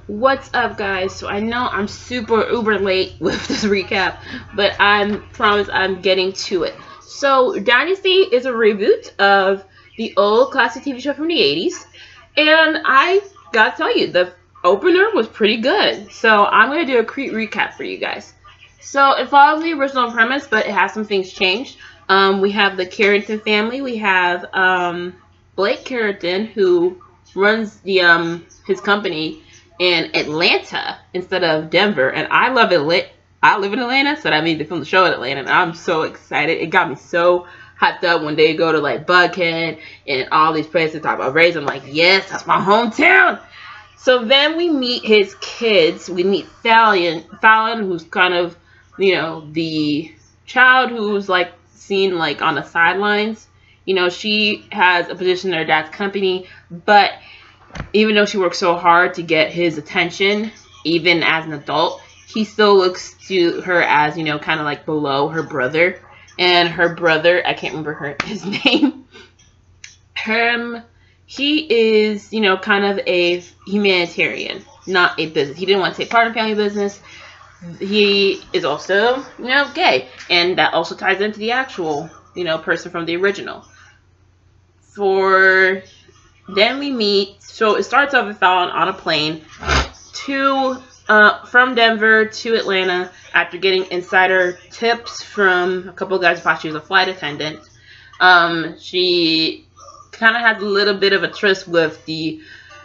What's up, guys? So I know I'm super uber late with this recap, but I promise I'm getting to it. So Dynasty is a reboot of the old classic TV show from the 80s, and I gotta tell you, the opener was pretty good. So I'm gonna do a quick recap for you guys. So it follows the original premise, but it has some things changed. We have the Carrington family. We have Blake Carrington, who runs the his company in Atlanta instead of Denver, and I love Atlanta. I live in Atlanta, so that means they film the show in Atlanta, and I'm so excited. It got me so hyped up when they go to like Buckhead and all these places talk about race. I'm like, yes, that's my hometown. So then we meet his kids. We meet Fallon, who's kind of, the child who's like seen like on the sidelines. She has a position in her dad's company, but even though she works so hard to get his attention, even as an adult, he still looks to her as, kind of like below her brother. And her brother, I can't remember his name. He is, kind of a humanitarian, not a business. He didn't want to take part in family business. He is also, gay. And that also ties into the actual, person from the original. Then we meet, so it starts off with Fallon on a plane from Denver to Atlanta after getting insider tips from a couple of guys who thought she was a flight attendant. She kind of has a little bit of a tryst with the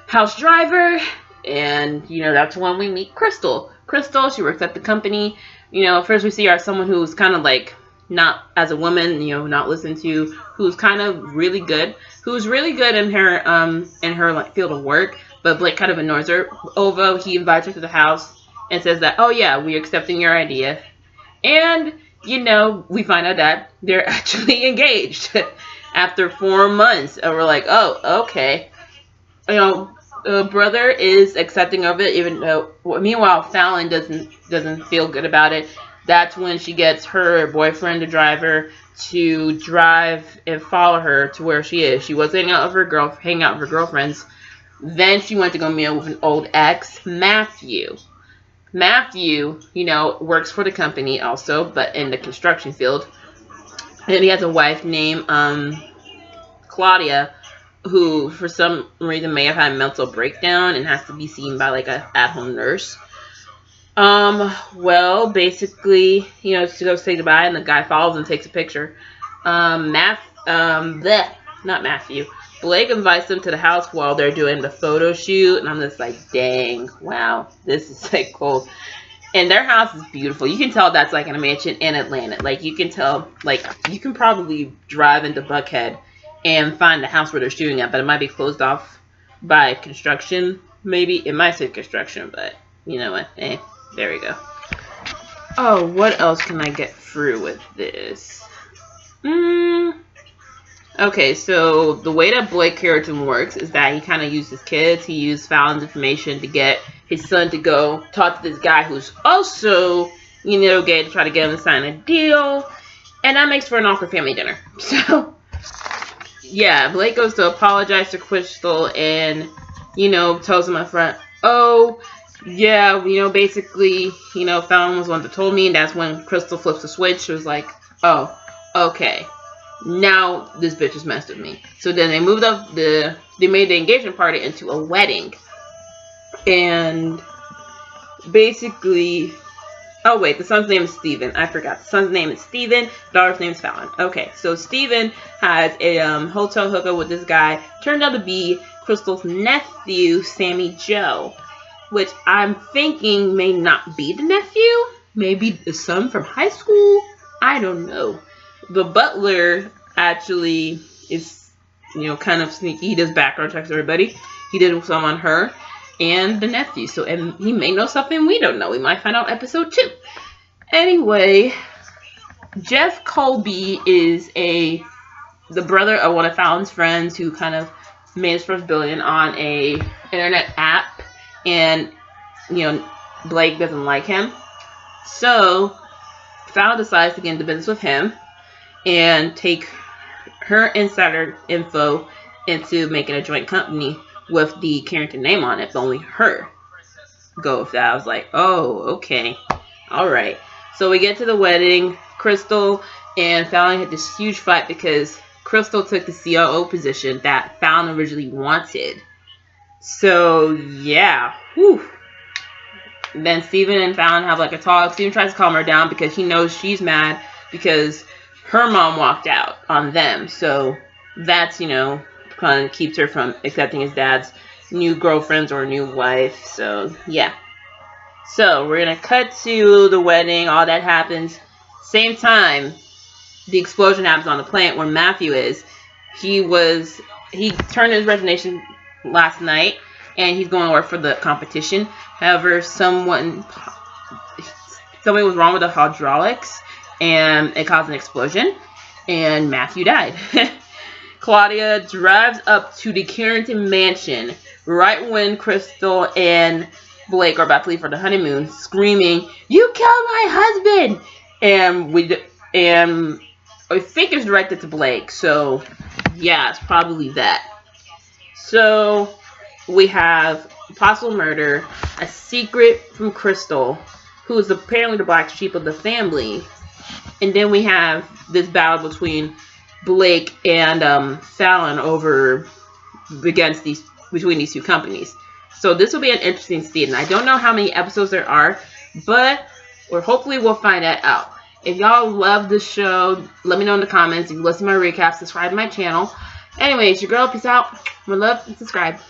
house driver, and, that's when we meet Crystal. Crystal, she works at the company. First we see her as someone who's kind of like, not as a woman, not listened to, who's kind of really good, in her like field of work, but Blake kind of ignores her. Although he invites her to the house and says that, oh yeah, we're accepting your idea, and we find out that they're actually engaged after 4 months, and we're like, oh, okay. The brother is accepting of it, even though, meanwhile, Fallon doesn't feel good about it. That's when she gets her boyfriend to drive her and follow her to where she is. She was hanging out with her girlfriends. Then she went to go meet with an old ex, Matthew. Matthew, works for the company also, but in the construction field. And he has a wife named Claudia, who for some reason may have had a mental breakdown and has to be seen by like a at-home nurse. Well, basically, she goes to say goodbye, and the guy follows and takes a picture. Not Matthew. Blake invites them to the house while they're doing the photo shoot, and I'm just like, dang, wow, this is like cool. And their house is beautiful. You can tell that's like in a mansion in Atlanta. Like, you can tell, like, you can probably drive into Buckhead and find the house where they're shooting at, but it might be closed off by construction. Maybe it might say construction, but you know what? There we go. Oh, what else can I get through with this? Okay, so the way that Blake Carrington works is that he kind of uses kids. He used Fallon's information to get his son to go talk to this guy who's also, gay, to try to get him to sign a deal. And that makes for an awkward family dinner. So, yeah, Blake goes to apologize to Crystal and, tells him up front, oh, yeah, basically, Fallon was the one that told me, and that's when Crystal flips the switch. She was like, oh, okay, now this bitch has messed with me. So then they made the engagement party into a wedding. And basically, oh wait, the son's name is Steven. I forgot. The son's name is Steven, daughter's name is Fallon. Okay, so Steven has a hotel hookup with this guy. Turned out to be Crystal's nephew, Sammy Joe, which I'm thinking may not be the nephew. Maybe the son from high school. I don't know. The butler actually is, kind of sneaky. He does background checks everybody. He did some on her and the nephew. So, and he may know something we don't know. We might find out episode 2. Anyway, Jeff Colby is the brother of one of Fallon's friends who kind of made his first billion on a internet app. And, Blake doesn't like him. So, Fallon decides to get into business with him and take her insider info into making a joint company with the Carrington name on it, but only her. go with that. I was like, oh, okay. All right. So we get to the wedding. Crystal and Fallon had this huge fight because Crystal took the COO position that Fallon originally wanted. So, yeah. Whew. Then Steven and Fallon have like a talk. Steven tries to calm her down because he knows she's mad because her mom walked out on them. So that's, you know, kind of keeps her from accepting his dad's new girlfriends or new wife. So, yeah. So, we're going to cut to the wedding. All that happens. Same time, the explosion happens on the plant where Matthew is. He turned his resignation last night, and he's going to work for the competition. However, somebody was wrong with the hydraulics, and it caused an explosion, and Matthew died. Claudia drives up to the Carrington mansion right when Crystal and Blake are about to leave for the honeymoon, screaming, "You killed my husband!" And I think it's directed to Blake, so yeah, it's probably that. So we have possible murder, a secret from Crystal, who is apparently the black sheep of the family, and then we have this battle between Blake and Fallon between these two companies. So this will be an interesting season. I don't know how many episodes there are, but hopefully we'll find that out. If y'all love this show, let me know in the comments. If you listen to my recaps, subscribe to my channel. Anyways, your girl, peace out. More love and subscribe.